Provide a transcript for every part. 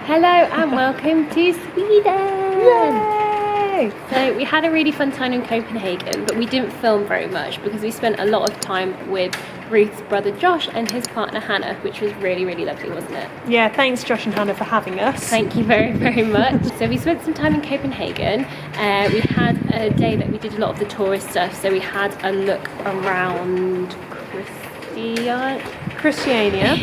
Hello and welcome to Sweden! Yay! So we had a really fun time in Copenhagen, but we didn't film very much because we spent a lot of time with Ruth's brother Josh and his partner Hannah, which was really, really lovely, wasn't it? Yeah, thanks Josh and Hannah for having us. Thank you very, very much. So we spent some time in Copenhagen. We had a day that we did a lot of the tourist stuff, so we had a look around Christiania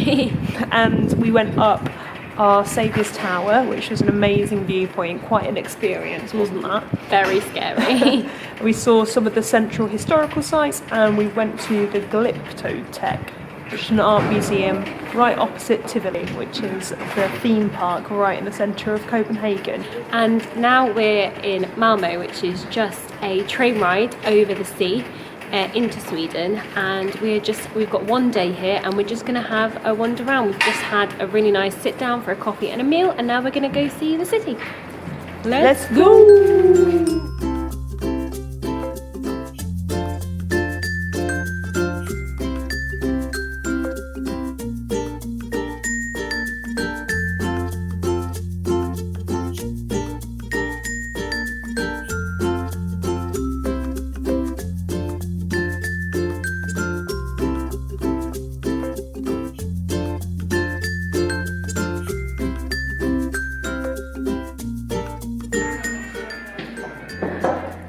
and we went up our Saviour's Tower, which was an amazing viewpoint, quite an experience, wasn't that? Very scary. We saw some of the central historical sites and we went to the Glyptotek, which is an art museum right opposite Tivoli, which is the theme park right in the centre of Copenhagen. And now we're in Malmo, which is just a train ride over the sea into Sweden, and we've got one day here and we're just going to have a wander around. We've just had a really nice sit down for a coffee and a meal, and now we're going to go see the city. Let's go!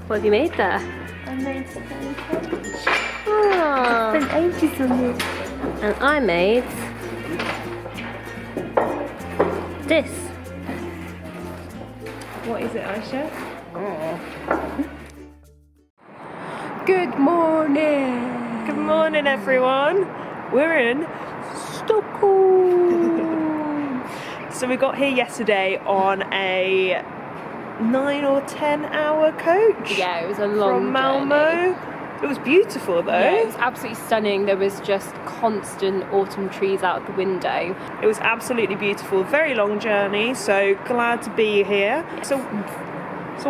What have you made there? I made sandwich. Oh. Spent ages on this. And I made this. What is it, Ayesha? Oh. Good morning! Good morning, everyone. We're in Stockholm. So we got here yesterday on a 9 or 10 hour coach. Yeah, it was a long from Malmo. journey. It was beautiful though. Yeah, it was absolutely stunning. There was just constant autumn trees out the window. It was absolutely beautiful. Very long journey, so glad to be here. So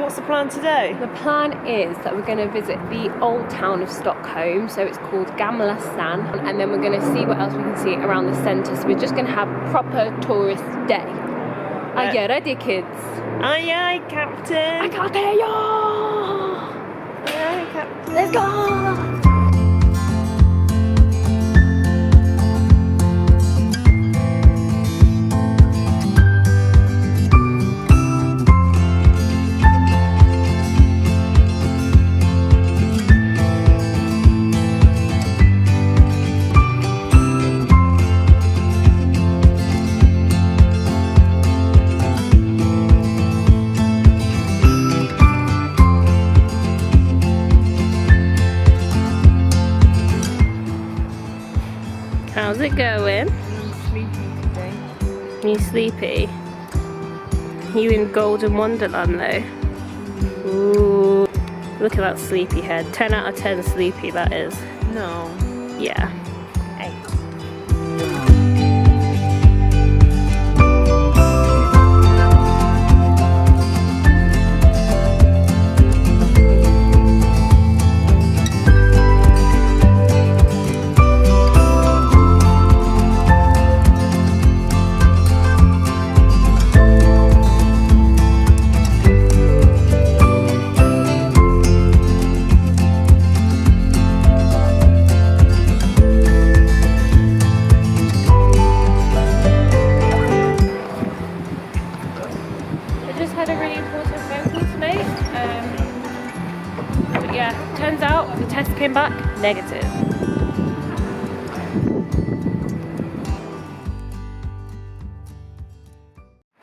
what's the plan today? The plan is that we're going to visit the old town of Stockholm, so it's called Gamla Stan, and then we're going to see what else we can see around the centre. So we're just going to have a proper tourist day. Are you ready, kids? Aye, aye, Captain. I can't hear you! Aye, aye, Captain. Let's go! How's it going? I'm sleepy today. You sleepy? You in Golden Wonderland though? Ooh, look at that sleepy head. 10 out of 10 sleepy that is. No. Yeah. 8. Turns out the test came back negative.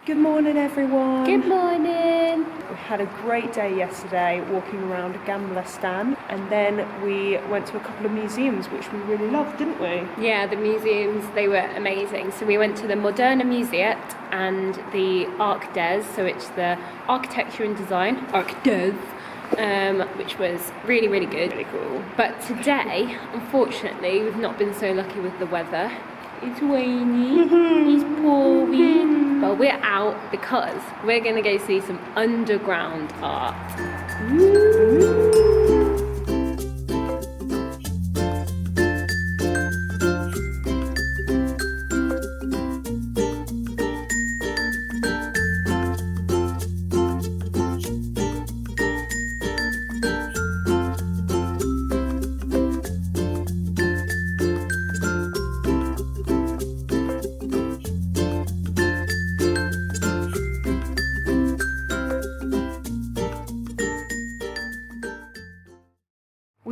Good morning, everyone. Good morning. We had a great day yesterday walking around Gamla Stan, and then we went to a couple of museums which we really loved, didn't we? Yeah, the museums, they were amazing. So we went to the Moderna Museet and the Arc des, so it's the architecture and design, Arc des, which was really, really good. Really cool. But today, unfortunately, we've not been so lucky with the weather. It's rainy, it's pouring, but we're out because we're going to go see some underground art.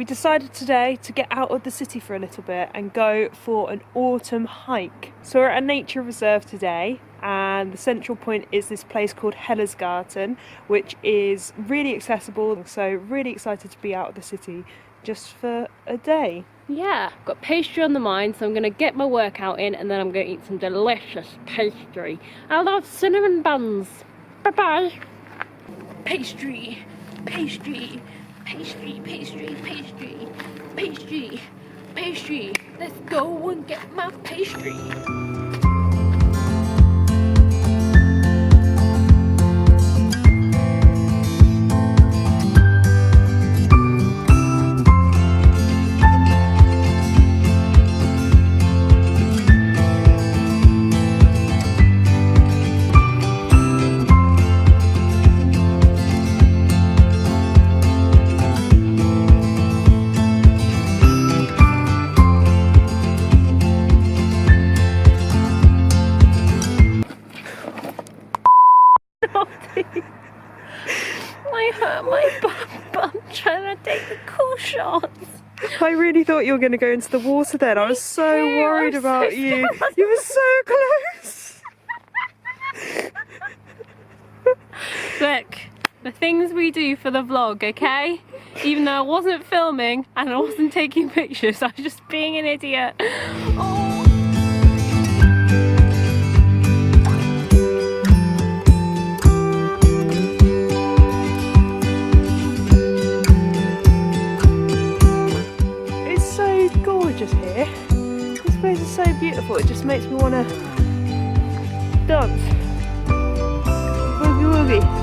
we decided today to get out of the city for a little bit and go for an autumn hike. So we're at a nature reserve today, and the central point is this place called Hellersgarten, which is really accessible, so really excited to be out of the city just for a day. Yeah, got pastry on the mind, so I'm going to get my workout in and then I'm going to eat some delicious pastry. I love cinnamon buns. Bye-bye. Pastry, pastry, pastry, pastry, pastry, pastry, pastry. Let's go and get my pastry. I hurt my bum trying to take the cool shots. I really thought you were going to go into the water then. I was so worried about you. You were so close. Look, the things we do for the vlog, okay? Even though I wasn't filming and I wasn't taking pictures, I was just being an idiot. Oh. Gorgeous here. This place is so beautiful, it just makes me want to dance. Boogie woogie.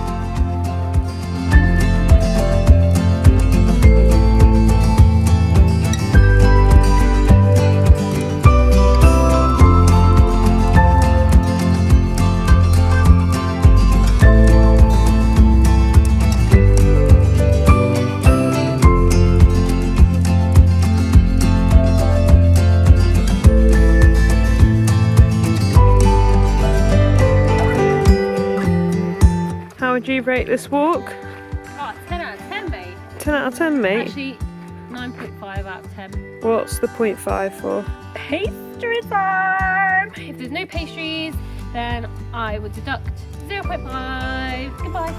Would you rate this walk? Oh, 10 out of 10, mate. 10 out of 10, mate? Actually, 9.5 out of 10. What's the 0.5 for? Pastry time! If there's no pastries, then I would deduct 0.5. Goodbye.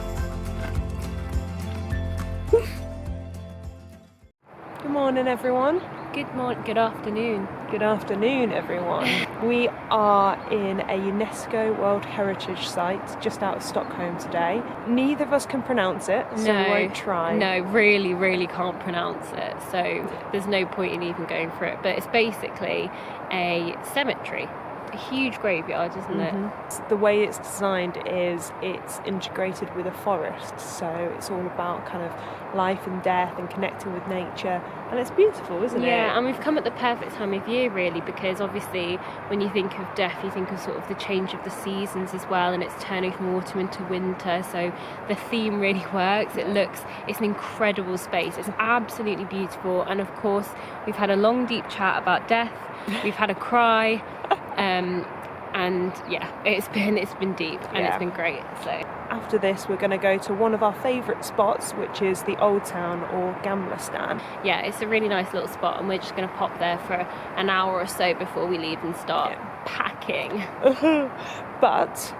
Good morning, everyone. Good morning, good afternoon. Good afternoon, everyone. We are in a UNESCO World Heritage Site just out of Stockholm today. Neither of us can pronounce it, so we won't try. No, really can't pronounce it, so there's no point in even going for it. But it's basically a cemetery. A huge graveyard, isn't it? The way it's designed is it's integrated with a forest, so it's all about kind of life and death and connecting with nature, and it's beautiful, isn't it? Yeah, and we've come at the perfect time of year really, because obviously when you think of death you think of sort of the change of the seasons as well, and it's turning from autumn into winter, so the theme really works. It's an incredible space, it's absolutely beautiful, and of course we've had a long deep chat about death, we've had a cry, and yeah, it's been deep and it's been great. So after this we're going to go to one of our favourite spots, which is the Old Town or Gamla. Yeah, it's a really nice little spot, and we're just going to pop there for an hour or so before we leave and start packing. But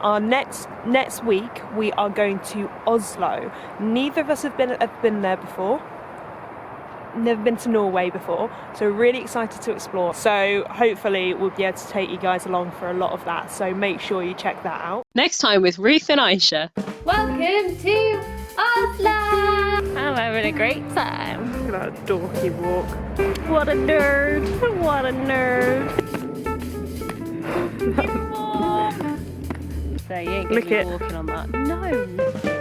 our next week we are going to Oslo. Neither of us have been there before. Never been to Norway before, so really excited to explore. So hopefully we'll be able to take you guys along for a lot of that, so make sure you check that out. Next time with Ruth and Ayesha. Welcome to Oslo! I'm having a great time. Look at that dorky walk. What a nerd! What a nerd! So you ain't gonna be walking on that. No!